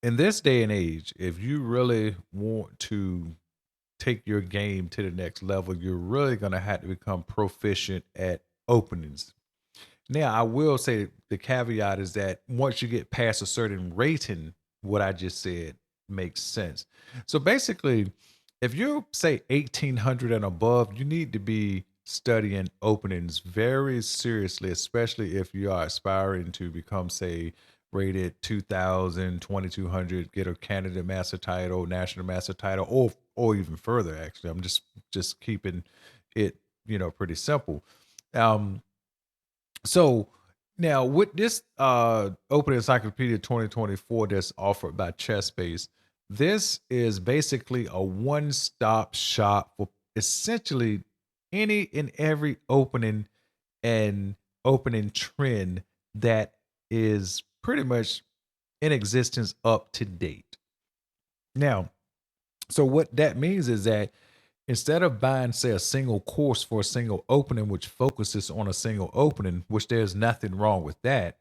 in this day and age, if you really want to take your game to the next level, you're really going to have to become proficient at openings. Now, I will say the caveat is that once you get past a certain rating, what I just said makes sense. So basically, if you say 1800 and above, you need to be studying openings very seriously, especially if you are aspiring to become, say, rated 2000, 2200, get a Canada master title, national master title, or even further. Actually, I'm just keeping it, pretty simple. Um, so now with this Open Encyclopedia 2024 that's offered by Chessbase, this is basically a one-stop shop for essentially any and every and opening trend that is pretty much in existence up to date. Now, so what that means is that instead of buying, say, a single course for a single opening, which focuses on a single opening, which there's nothing wrong with that,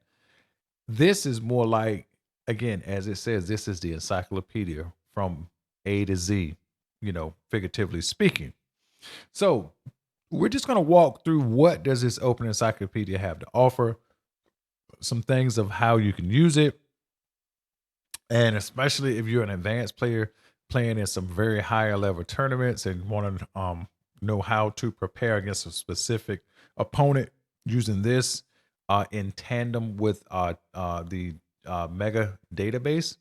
this is more like, again, as it says, this is the encyclopedia from A to Z, figuratively speaking. So we're just going to walk through what does this open encyclopedia have to offer, some things of how you can use it, and especially if you're an advanced player playing in some very higher level tournaments and want to know how to prepare against a specific opponent using this in tandem with the mega database,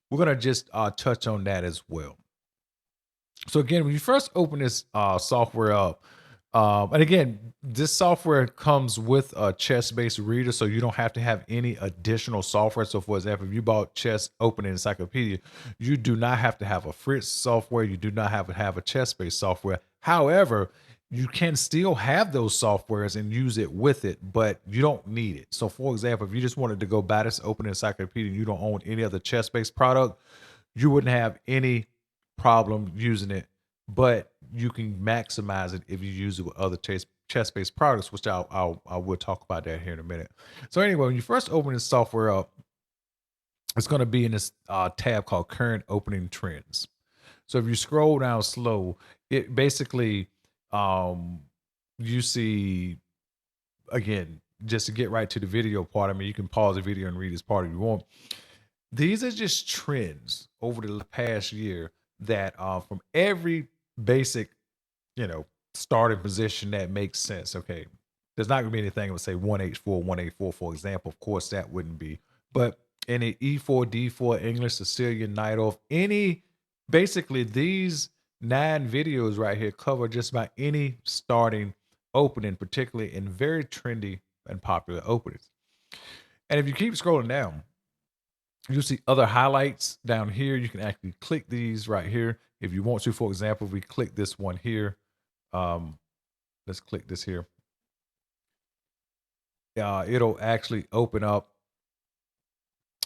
we're going to just touch on that as well. So again, when you first open this software up, and again, this software comes with a chess-based reader, so you don't have to have any additional software. So, for example, if you bought Chess Open Encyclopedia, you do not have to have a Fritz software. You do not have to have a chess-based software. However, you can still have those softwares and use it with it, but you don't need it. So, for example, if you just wanted to go buy this Open Encyclopedia and you don't own any other chess-based product, you wouldn't have any problem using it, but you can maximize it if you use it with other chess-based products, which I will talk about that here in a minute. So anyway, when you first open this software up, it's going to be in this tab called Current Opening Trends. So if you scroll down slow, it basically you see, again, just to get right to the video part. I mean, you can pause the video and read this part if you want. These are just trends over the past year that from every basic, starting position that makes sense. Okay. There's not gonna be anything that would say 1H4, 1A4, for example. Of course, that wouldn't be. But any E4, D4, English, Sicilian, Knight off, basically these 9 videos right here cover just about any starting opening, particularly in very trendy and popular openings. And if you keep scrolling down, you'll see other highlights down here. You can actually click these right here if you want to. For example, if we click this one here, let's click this here. It'll actually open up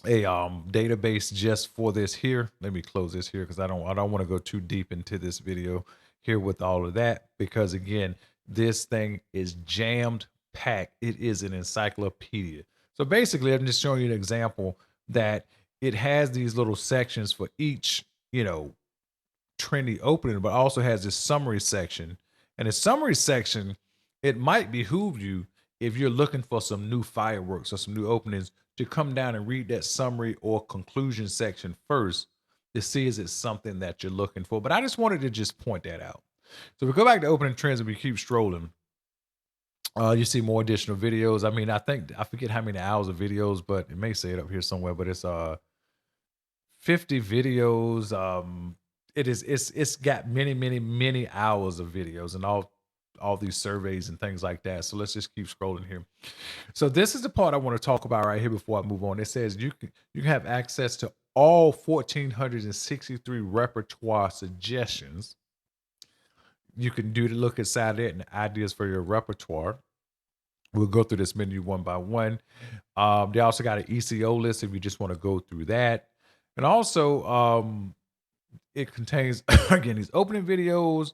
a database just for this here. Let me close this here because I don't want to go too deep into this video here with all of that, because again, this thing is jammed packed. It is an encyclopedia. So basically, I'm just showing you an example that it has these little sections for each, trendy opening, but also has this summary section. And the summary section, it might behoove you, if you're looking for some new fireworks or some new openings, to come down and read that summary or conclusion section first to see is it something that you're looking for. But I just wanted to just point that out. So we go back to opening trends and we keep strolling. You see more additional videos. I mean, I forget how many hours of videos, but it may say it up here somewhere, but it's 50 videos. It's got many hours of videos and all these surveys and things like that. So let's just keep scrolling here. So this is the part I want to talk about right here before I move on. It says you can have access to all 1,463 repertoire suggestions. You can do to look inside it and ideas for your repertoire. We'll go through this menu one by one. They also got an ECO list if you just want to go through that. And also, it contains, again, these opening videos.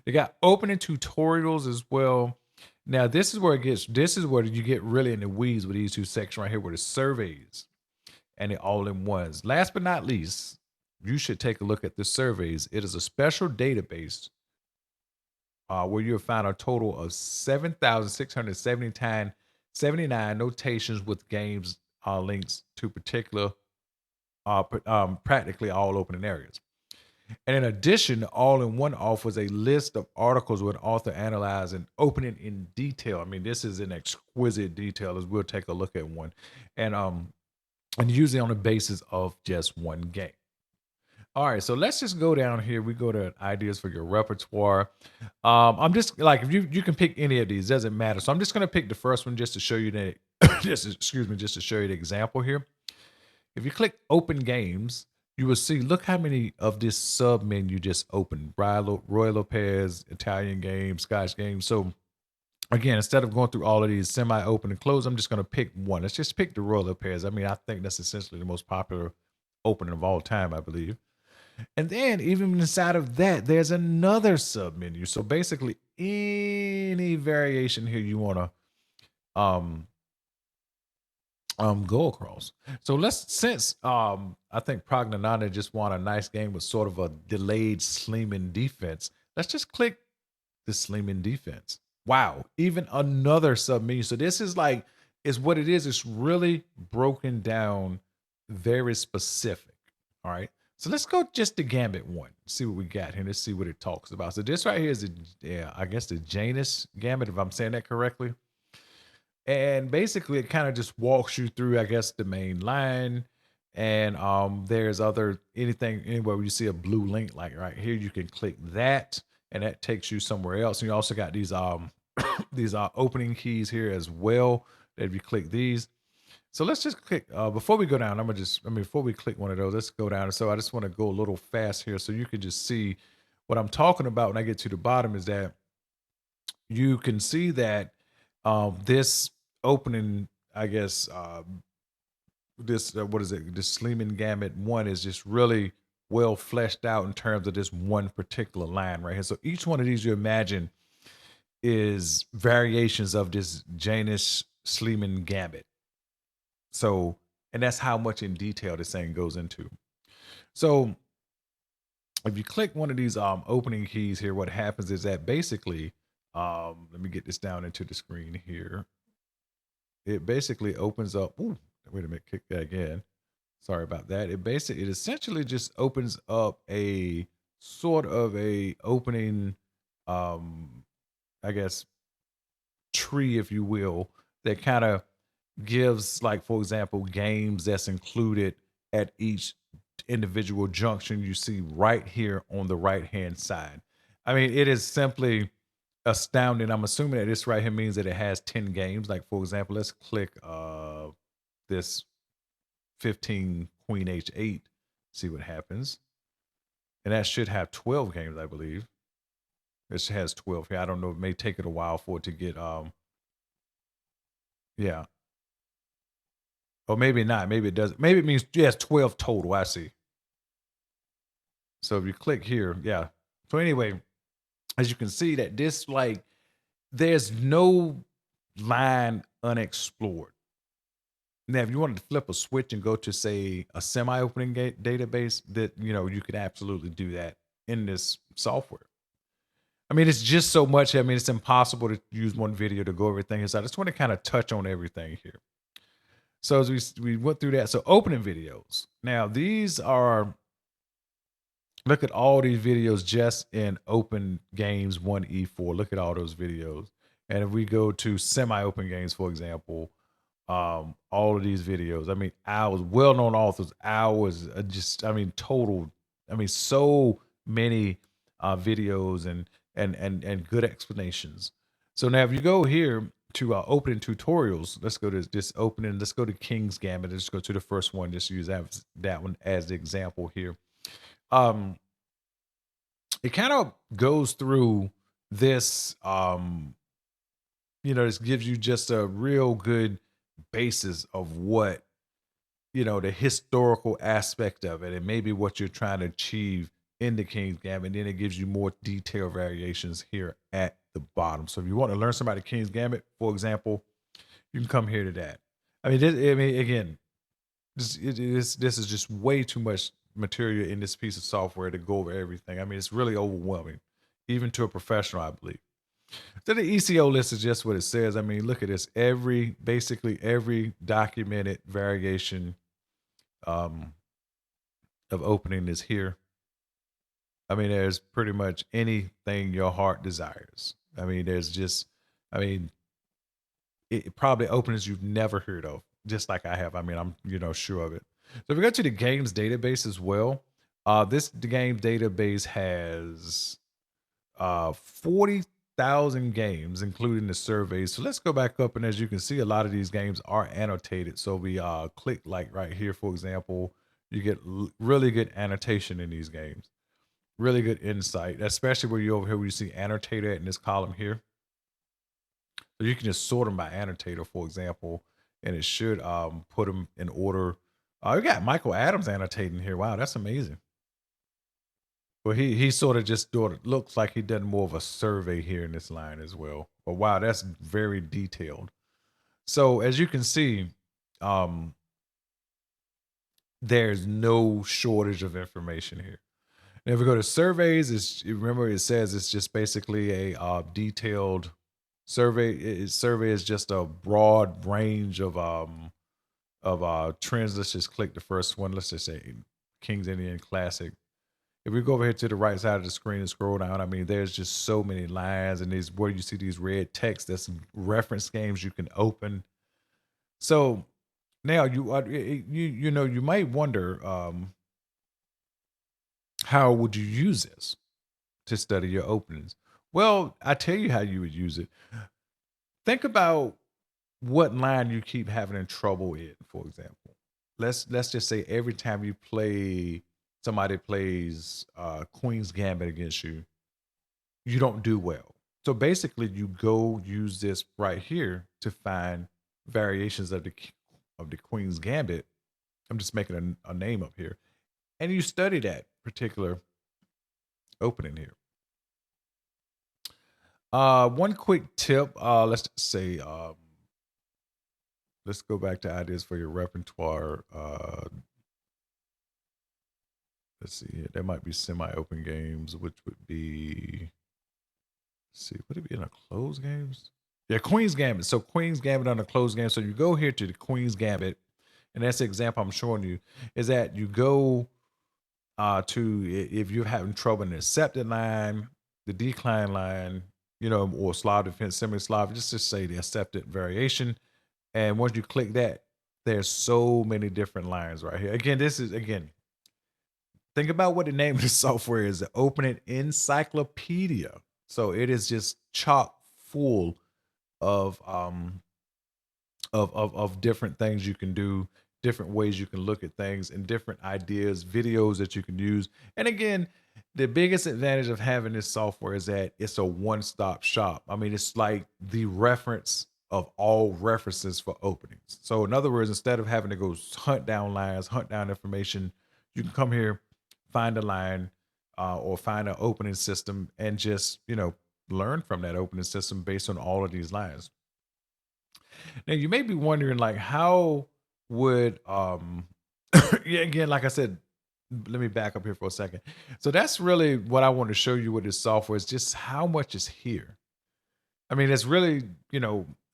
They got opening tutorials as well. Now, this is where you get really in the weeds with these two sections right here, where the surveys. and the all-in-ones. Last but not least, you should take a look at the surveys. It is a special database where you'll find a total of 7,679 notations with games links to particular, practically all opening areas. And in addition, all-in-one offers a list of articles with author analyze and opening in detail. I mean, this is an exquisite detail as we'll take a look at one. And usually on the basis of just one game. All right, so let's just go down here. We go to ideas for your repertoire. I'm just like, if you can pick any of these, doesn't matter. So I'm just gonna pick the first one just to show you the just to show you the example here. If you click open games, you will see, look how many of this sub menu just opened. Roy Lopez, Italian games, Scotch games. So again, instead of going through all of these semi-open and close, I'm just going to pick one. Let's just pick the Roy Lopez. I mean, I think that's essentially the most popular opening of all time, I believe. And then even inside of that, there's another sub menu. So basically any variation here you want to go across. So since I think Prognanana just won a nice game with sort of a delayed Sleeman defense, let's just click the Sleeman defense. Wow, even another sub menu. So this is like, is what it is. It's really broken down, very specific. All right. So let's go just to Gambit 1. See what we got here. Let's see what it talks about. So this right here is I guess the Janus Gambit, if I'm saying that correctly. And basically it kind of just walks you through, I guess, the main line. And there's anywhere where you see a blue link, like right here, you can click that and that takes you somewhere else. And you also got these these opening keys here as well. If you click these. So let's just click, before we go down, before we click one of those, let's go down. So I just want to go a little fast here so you can just see what I'm talking about when I get to the bottom is that you can see that this opening, I guess, what is it? This Sleeman Gambit 1 is just really well fleshed out in terms of this one particular line right here. So each one of these you imagine is variations of this Janus Sleeman Gambit. So, and that's how much in detail this thing goes into. So if you click one of these opening keys here, what happens is that basically, let me get this down into the screen here. It basically opens up, ooh, wait a minute, kick that again. Sorry about that. It essentially just opens up a sort of a opening, I guess, tree, if you will, that kind of gives, like, for example, games that's included at each individual junction you see right here on the right hand side. I mean, it is simply astounding. I'm assuming that this right here means that it has 10 games. Like, for example, let's click this 15 Queen H8, see what happens. And that should have 12 games, I believe. This has 12 here. I don't know, it may take it a while for it to get yeah. Or maybe not. Maybe it doesn't. Maybe it means yes, 12 total. I see. So if you click here, yeah. So anyway, as you can see that this, like, there's no line unexplored. Now, if you wanted to flip a switch and go to, say, a semi-opening database, that, you know, you could absolutely do that in this software. I mean, it's just so much. I mean, it's impossible to use one video to go everything. So I just want to kind of touch on everything here. So as we went through that, so opening videos. Now these are, look at all these videos just in open games 1E4. Look at all those videos. And if we go to semi-open games, for example, all of these videos, I mean, hours, well-known authors, hours, just, I mean, total, I mean, so many videos and good explanations. So now if you go here to opening tutorials, let's go to this opening, let's go to King's Gambit. Let's go to the first one, just use that one as the example here. It kind of goes through this, you know, this gives you just a real good basis of what, you know, the historical aspect of it and maybe what you're trying to achieve in the King's Gambit. And then it gives you more detailed variations here at the bottom. So if you want to learn something about the King's Gambit, for example, you can come here to that. I mean, again, This is just way too much material in this piece of software to go over everything. I mean, it's really overwhelming, even to a professional, I believe. So the ECO list is just what it says. I mean, look at this. Basically every documented variation um, of opening is here. I mean, there's pretty much anything your heart desires. I mean, I mean, it probably openings you've never heard of, just like I have. I mean, I'm sure of it. So if we go to the games database as well, the game database has 40,000 games, including the surveys. So let's go back up, and as you can see, a lot of these games are annotated. So we click like right here, for example, you get really good annotation in these games, really good insight, especially where you over here where you see annotator in this column here. So you can just sort them by annotator, for example, and it should put them in order. We got Michael Adams annotating here. Wow, that's amazing. Well, he sort of just looks like he done more of a survey here in this line as well. But wow, that's very detailed. So as you can see, um, there's no shortage of information here. And if we go to surveys, remember it says it's just basically a detailed survey. Survey is just a broad range of trends. Let's just click the first one. Let's just say King's Indian Classic. If we go over here to the right side of the screen and scroll down, I mean, there's just so many lines, and these where you see these red text. That's reference games you can open. So now you might wonder, how would you use this to study your openings? Well, I tell you how you would use it. Think about what line you keep having in trouble in, for example. Let's just say every time you play somebody plays Queen's Gambit against you, you don't do well. So basically you go use this right here to find variations of the Queen's Gambit. I'm just making a name up here. And you study that particular opening here. One quick tip, let's just say let's go back to ideas for your repertoire. Let's see here. There might be semi-open games, which would be, let's see, would it be in a closed games? Yeah, Queen's Gambit. So Queen's Gambit on a closed game. So you go here to the Queen's Gambit, and that's the example I'm showing you, is that you go to, if you're having trouble in the accepted line, the decline line, or Slav defense, semi-Slav, just to say the accepted variation. And once you click that, there's so many different lines right here. Again, think about what the name of the software is. Open it Encyclopedia. So it is just chock full of different things you can do, different ways you can look at things, and different ideas, videos that you can use. And again, the biggest advantage of having this software is that it's a one-stop shop. I mean, it's like the reference of all references for openings. So in other words, instead of having to go hunt down lines, hunt down information, you can come here, find a line, or find an opening system, and just learn from that opening system based on all of these lines. Now you may be wondering, like, how would yeah, again, like I said, let me back up here for a second. So that's really what I want to show you with this software, is just how much is here. I mean, it's really,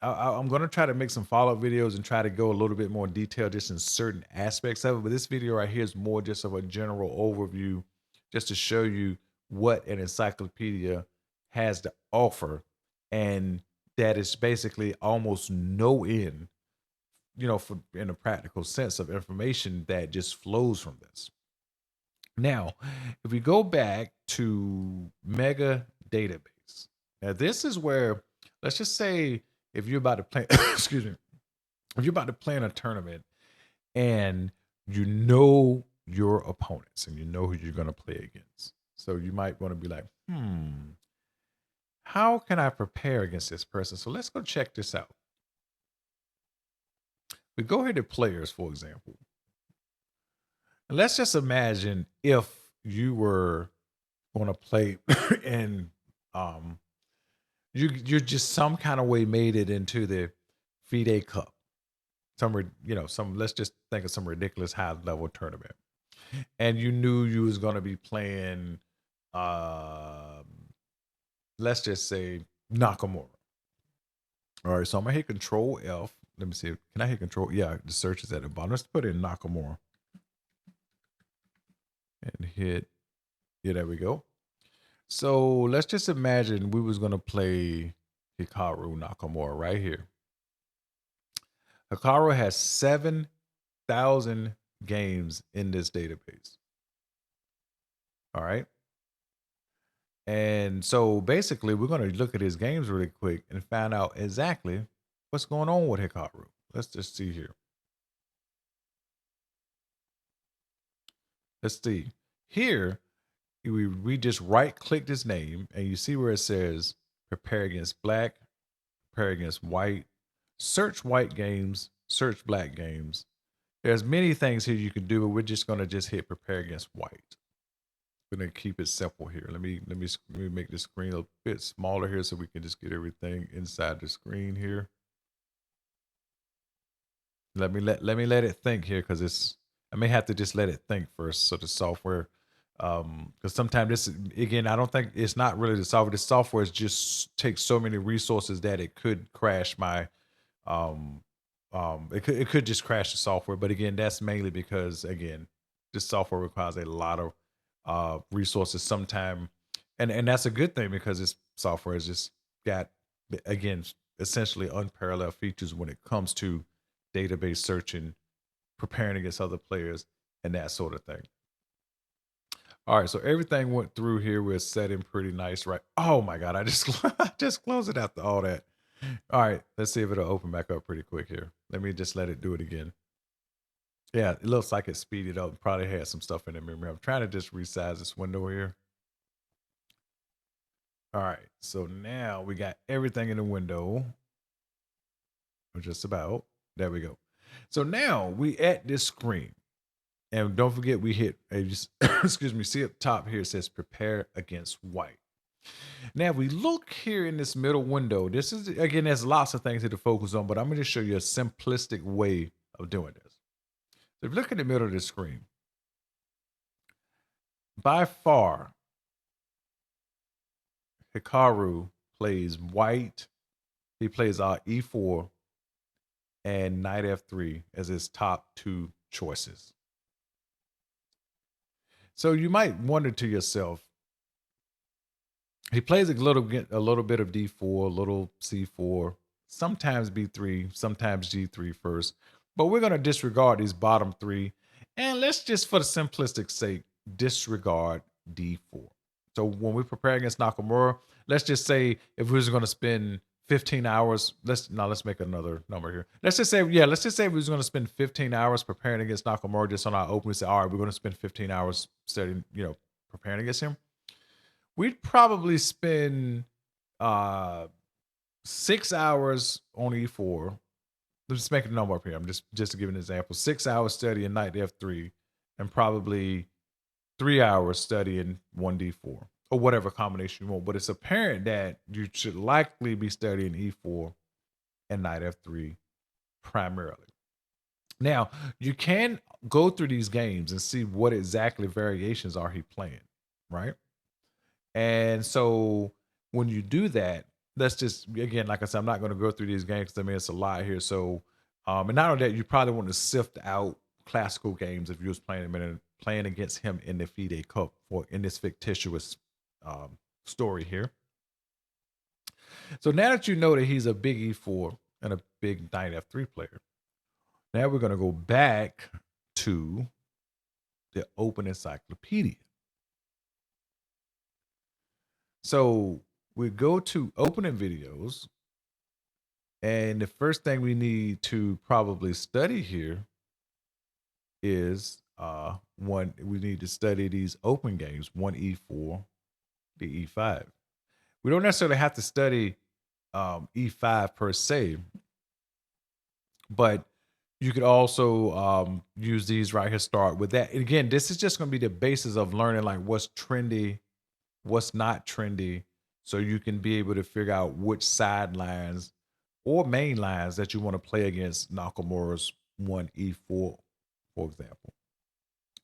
I'm going to try to make some follow-up videos and try to go a little bit more detail just in certain aspects of it. But this video right here is more just of a general overview, just to show you what an encyclopedia has to offer. And that is basically almost no end, for in a practical sense, of information that just flows from this. Now, if we go back to Mega Database, now this is where, let's just say, if you're about to play, excuse me, if you're about to play in a tournament and you know your opponents and you know who you're going to play against, so you might want to be like, how can I prepare against this person? So let's go check this out. We go here to players, for example. And let's just imagine if you were going to play and you just some kind of way made it into the FIDE Cup. let's just think of some ridiculous high level tournament. And you knew you was going to be playing, um, let's just say Nakamura. All right, so I'm gonna hit Control F. Let me see. Can I hit Control? Yeah, the search is at the bottom. Let's put in Nakamura and hit. Yeah, there we go. So let's just imagine we was gonna play Hikaru Nakamura right here. Hikaru has 7,000 games in this database. All right. And so basically, we're going to look at his games really quick and find out exactly what's going on with Hikaru. Let's just see here. Let's see. Here, we just right clicked his name and you see where it says prepare against black, prepare against white, search white games, search black games. There's many things here you can do, but we're just going to just hit prepare against white. We're going to keep it simple here. Let me make the screen a bit smaller here so we can just get everything inside the screen here. Let me let it think here because I may have to just let it think first. So the software, because sometimes this again, I don't think it's not really the software. The software just takes so many resources that it could crash my, um, it could just crash the software. But again, that's mainly because again, this software requires a lot of resources sometime, and that's a good thing because this software has just got again essentially unparalleled features when it comes to database searching, preparing against other players, and that sort of thing. All right, so everything went through here. We're setting pretty nice, right? Oh my God, I just I just closed it after all that. All right, let's see if it'll open back up pretty quick here. Let me just let it do it again. Yeah, it looks like it speeded up. Probably had some stuff in the memory. I'm trying to just resize this window here. All right, so now we got everything in the window. Or just about. There we go. So now we at this screen. And don't forget, we hit, excuse me, see up top here, it says prepare against white. Now, if we look here in this middle window, this is, again, there's lots of things here to focus on, but I'm going to show you a simplistic way of doing this. So if you look in the middle of the screen, by far, Hikaru plays white. He plays E4 and knight F3 as his top two choices. So you might wonder to yourself, he plays a little bit of D4, a little C4, sometimes B3, sometimes G3 first. But we're going to disregard these bottom three. And let's just, for the simplistic sake, disregard D4. So when we prepare against Nakamura, let's just say if we was going to spend 15 hours, let's make another number here. Let's just say we was going to spend 15 hours preparing against Nakamura just on our open. We say, all right, we're going to spend 15 hours studying, preparing against him. We'd probably spend 6 hours on E4. Let's make a number up here. I'm just to give an example. 6 hours studying knight F3 and probably 3 hours studying 1D4 or whatever combination you want. But it's apparent that you should likely be studying E4 and knight F3 primarily. Now, you can go through these games and see what exactly variations are he playing, right? And so when you do that, let's just, again, like I said, I'm not going to go through these games because I mean, it's a lot here. So, and not only that, you probably want to sift out classical games if you was playing against him in the FIDE Cup or in this fictitious story here. So now that you know that he's a big E4 and a big knight F3 player, now we're going to go back to the open encyclopedia. So we go to opening videos, and the first thing we need to probably study here is we need to study these open games, 1E4 to E5. We don't necessarily have to study E5 per se, but you could also use these right here, start with that. And again, this is just going to be the basis of learning like what's trendy, what's not trendy, so you can be able to figure out which sidelines or main lines that you want to play against Nakamura's 1e4, for example.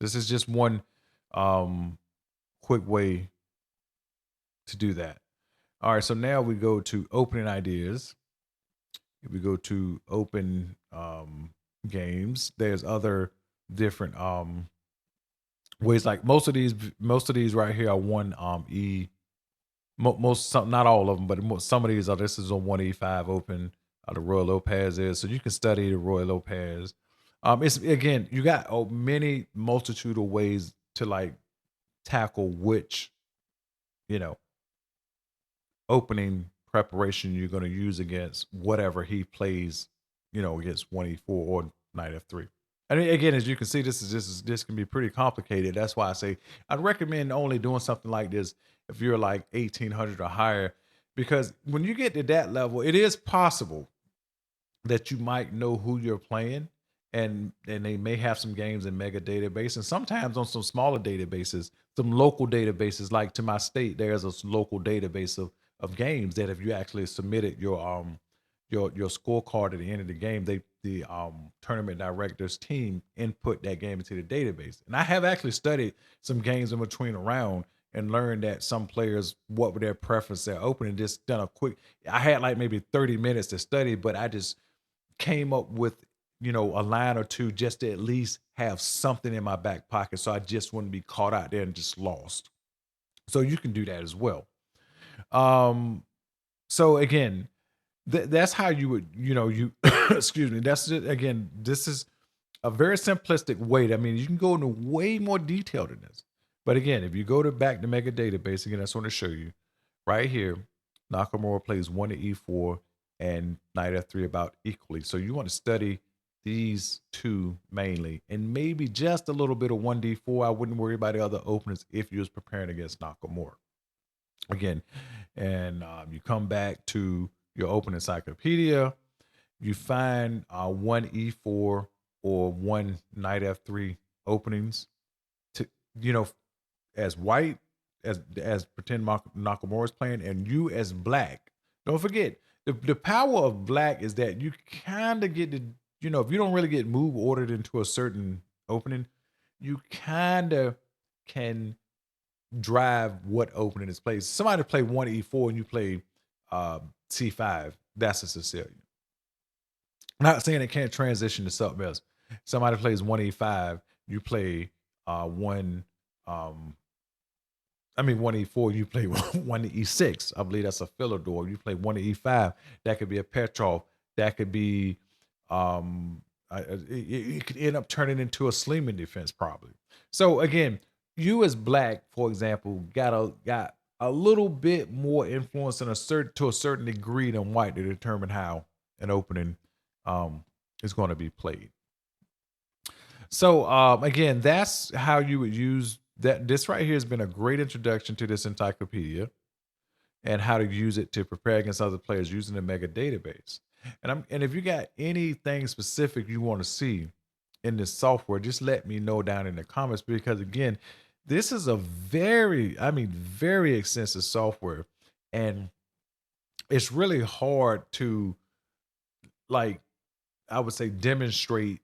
This is just one quick way to do that. All right, so now we go to opening ideas. If we go to open games, there's other different ways. Like most of these right here are one e. Some, not all of them, but some of these are. This is a 1e5 open. The Roy Lopez is, so you can study the Roy Lopez. It's again, you got many multitude of ways to like tackle which, you know, opening preparation you're going to use against whatever he plays, against 1e4 or knight f3. And again, as you can see, this can be pretty complicated. That's why I say I'd recommend only doing something like this if you're like 1800 or higher, because when you get to that level, it is possible that you might know who you're playing, and they may have some games in mega database, and sometimes on some smaller databases, some local databases, like to my state, there's a local database of games that if you actually submitted your scorecard at the end of the game, the tournament director's team input that game into the database. And I have actually studied some games in between around and learned that some players, what were their preference at opening, just done a quick, I had like maybe 30 minutes to study, but I just came up with, a line or two just to at least have something in my back pocket. So I just wouldn't be caught out there and just lost. So you can do that as well. So again, that's how you would, you excuse me. That's it. Again, this is a very simplistic way. I mean, you can go into way more detail than this. But again, if you go to back to mega database, again, I just want to show you right here. Nakamura plays 1 to e4 and knight f3 about equally. So you want to study these two mainly, and maybe just a little bit of 1d4. I wouldn't worry about the other openers if you was preparing against Nakamura. Again, and you come back to your open encyclopedia, you find 1e4 or 1 knight f3 openings to, as white, as pretend Nakamura is playing, and you as black. Don't forget, the power of black is that you kind of get to, if you don't really get move ordered into a certain opening, you kind of can drive what opening is played. Somebody play 1e4 and you play c5, that's a Sicilian. Not saying it can't transition to something else. Somebody plays 1e5, you play 1e4, you play 1e6. I believe that's a Philidor. You play 1e5, that could be a Petrov. That could be it could end up turning into a Sleeman defense probably. So again, you as black, for example, got a little bit more influence to a certain degree than white to determine how an opening is going to be played. So again, that's how you would use that. This right here has been a great introduction to this encyclopedia and how to use it to prepare against other players using the mega database. And if you got anything specific you want to see in this software, just let me know down in the comments, because again, this is a very extensive software, and it's really hard to, like, I would say, demonstrate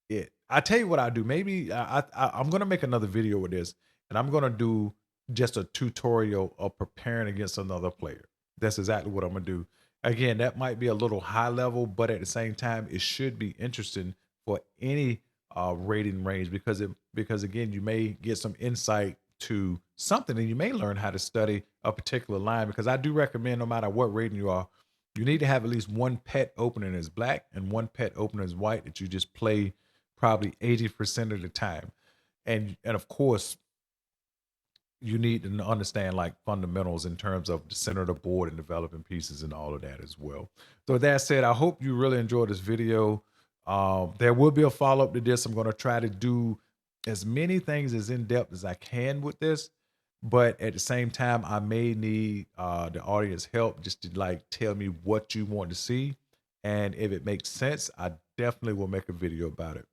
it. I tell you what I do. Maybe I'm gonna make another video with this, and I'm gonna do just a tutorial of preparing against another player. That's exactly what I'm gonna do. Again, that might be a little high level, but at the same time, it should be interesting for any rating range, because again, you may get some insight to something, and you may learn how to study a particular line. Because I do recommend, no matter what rating you are, you need to have at least one pet opening as black and one pet opener as white that you just play probably 80% of the time. And of course, you need to understand like fundamentals in terms of the center of the board and developing pieces and all of that as well. So with that said, I hope you really enjoyed this video. There will be a follow-up to this. I'm going to try to do as many things as in-depth as I can with this, but at the same time, I may need the audience help just to like tell me what you want to see. And if it makes sense, I definitely will make a video about it.